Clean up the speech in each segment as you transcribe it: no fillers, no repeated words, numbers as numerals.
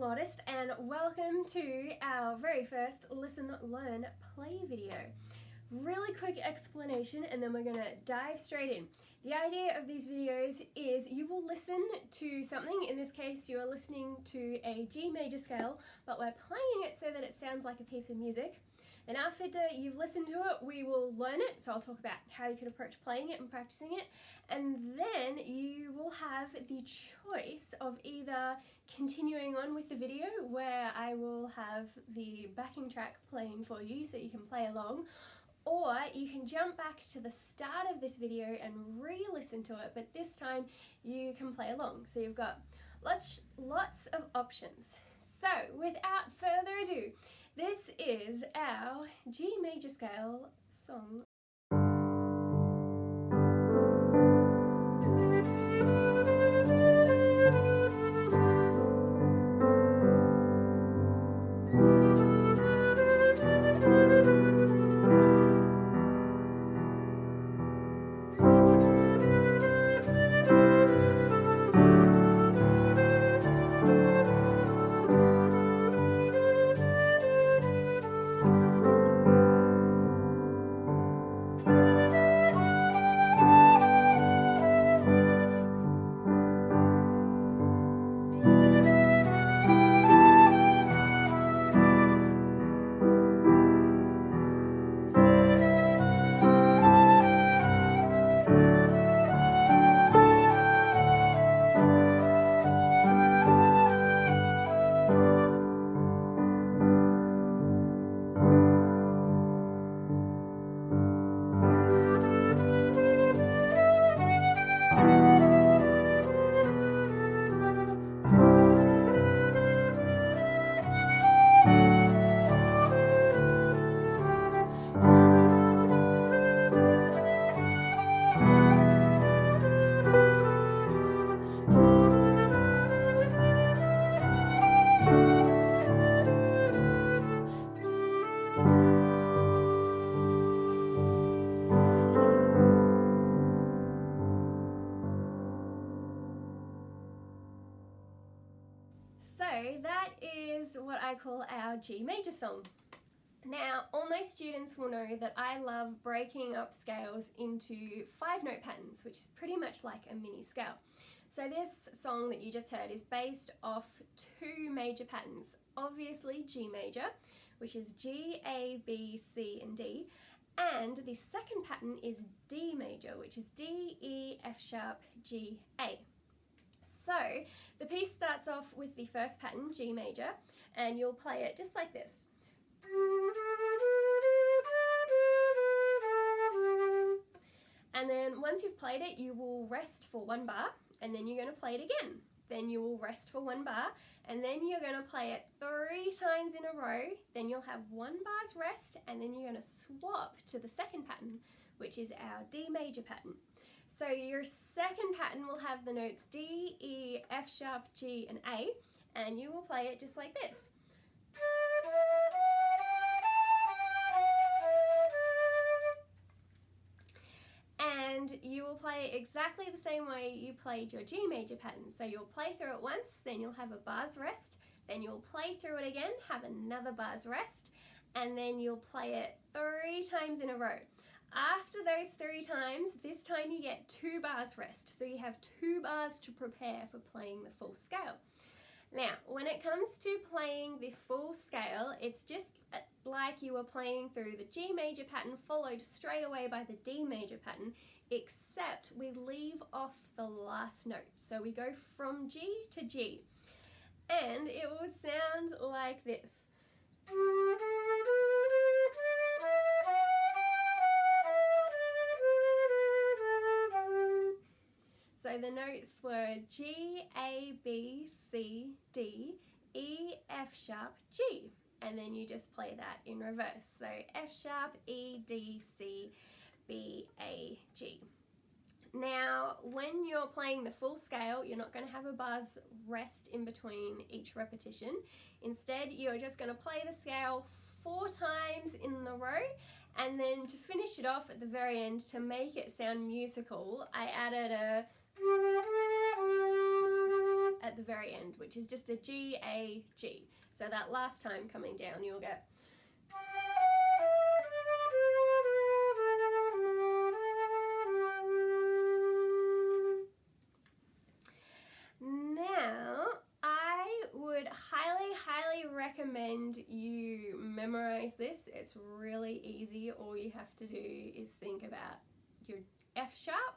Flutist, and welcome to our very first Listen, Learn, Play video. Really quick explanation and then we're going to dive straight in. The idea of these videos is you will listen to something. In this case you are listening to a G major scale, but we're playing it so that it sounds like a piece of music. Then after you've listened to it, we will learn it. So I'll talk about how you can approach playing it and practicing it. And then you will have the choice of either continuing on with the video, where I will have the backing track playing for you so you can play along, or you can jump back to the start of this video and re-listen to it, but this time you can play along. So you've got lots of options. So without further ado, this is our G major scale song. So that is what I call our G major song. Now, all my students will know that I love breaking up scales into 5-note patterns, which is pretty much like a mini scale. So this song that you just heard is based off 2 major patterns. Obviously G major, which is G, A, B, C and D, and the second pattern is D major, which is D, E, F sharp, G, A. So the piece starts off with the first pattern, G major, and you'll play it just like this. And then once you've played it, you will rest for 1 bar, and then you're going to play it again. Then you will rest for 1 bar, and then you're going to play it 3 times in a row. Then you'll have 1 bar's rest, and then you're going to swap to the second pattern, which is our D major pattern. So your second pattern will have the notes D, E, F sharp, G and A, and you will play it just like this. And you will play exactly the same way you played your G major pattern. So you'll play through it once, then you'll have a bar's rest, then you'll play through it again, have another bar's rest, and then you'll play it 3 times in a row. After those 3 times, this time you get 2 bars rest. So you have 2 bars to prepare for playing the full scale. Now, when it comes to playing the full scale, it's just like you were playing through the G major pattern followed straight away by the D major pattern, except we leave off the last note. So we go from G to G, and it will sound like this. So the notes were G, A, B, C, D, E, F sharp, G. And then you just play that in reverse. So F sharp, E, D, C, B, A, G. Now, when you're playing the full scale, you're not going to have a bar's rest in between each repetition. Instead, you're just going to play the scale 4 times in a row, and then to finish it off at the very end, to make it sound musical, I added a at the the very end, which is just a G, A, G. So that last time coming down, you'll get. Now, I would highly recommend you memorize this. It's really easy. All you have to do is think about your F sharp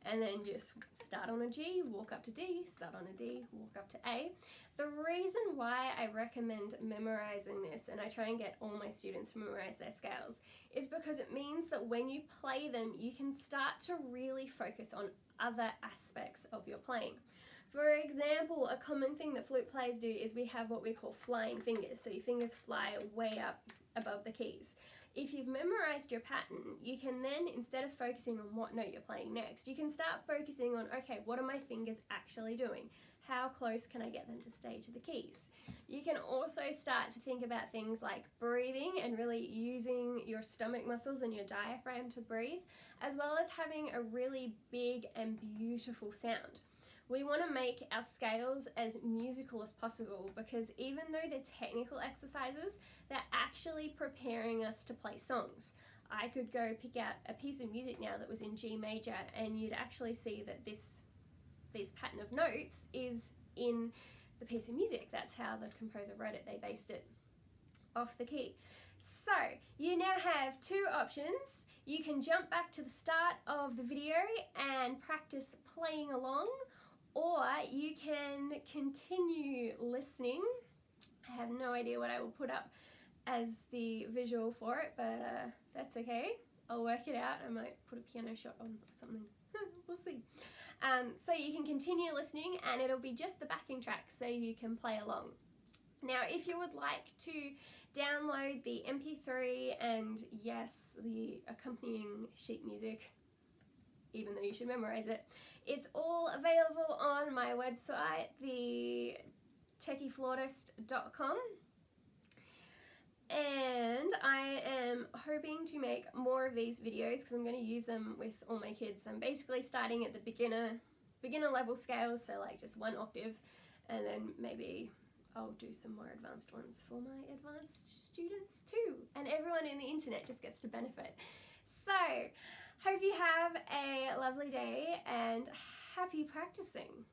and then just start on a G, walk up to D, start on a D, walk up to A. The reason why I recommend memorizing this, and I try and get all my students to memorize their scales, is because it means that when you play them, you can start to really focus on other aspects of your playing. For example, a common thing that flute players do is we have what we call flying fingers. So your fingers fly way up above the keys. If you've memorized your pattern, you can then, instead of focusing on what note you're playing next, you can start focusing on, okay, what are my fingers actually doing? How close can I get them to stay to the keys? You can also start to think about things like breathing and really using your stomach muscles and your diaphragm to breathe, as well as having a really big and beautiful sound. We want to make our scales as musical as possible because even though they're technical exercises, they're actually preparing us to play songs. I could go pick out a piece of music now that was in G major and you'd actually see that this pattern of notes is in the piece of music. That's how the composer wrote it. They based it off the key. So you now have two options. You can jump back to the start of the video and practice playing along, or you can continue listening. I have no idea what I will put up as the visual for it, but that's okay. I'll work it out. I might put a piano shot on or something. We'll see. So you can continue listening and it'll be just the backing track so you can play along. Now, if you would like to download the MP3 and yes, the accompanying sheet music, even though you should memorize it, it's all available on my website, the TechieFlutist.com. And I am hoping to make more of these videos because I'm going to use them with all my kids. I'm basically starting at the beginner level scales, so like just one octave, and then maybe I'll do some more advanced ones for my advanced students too. And everyone in the internet just gets to benefit. So, hope you have a lovely day and happy practicing.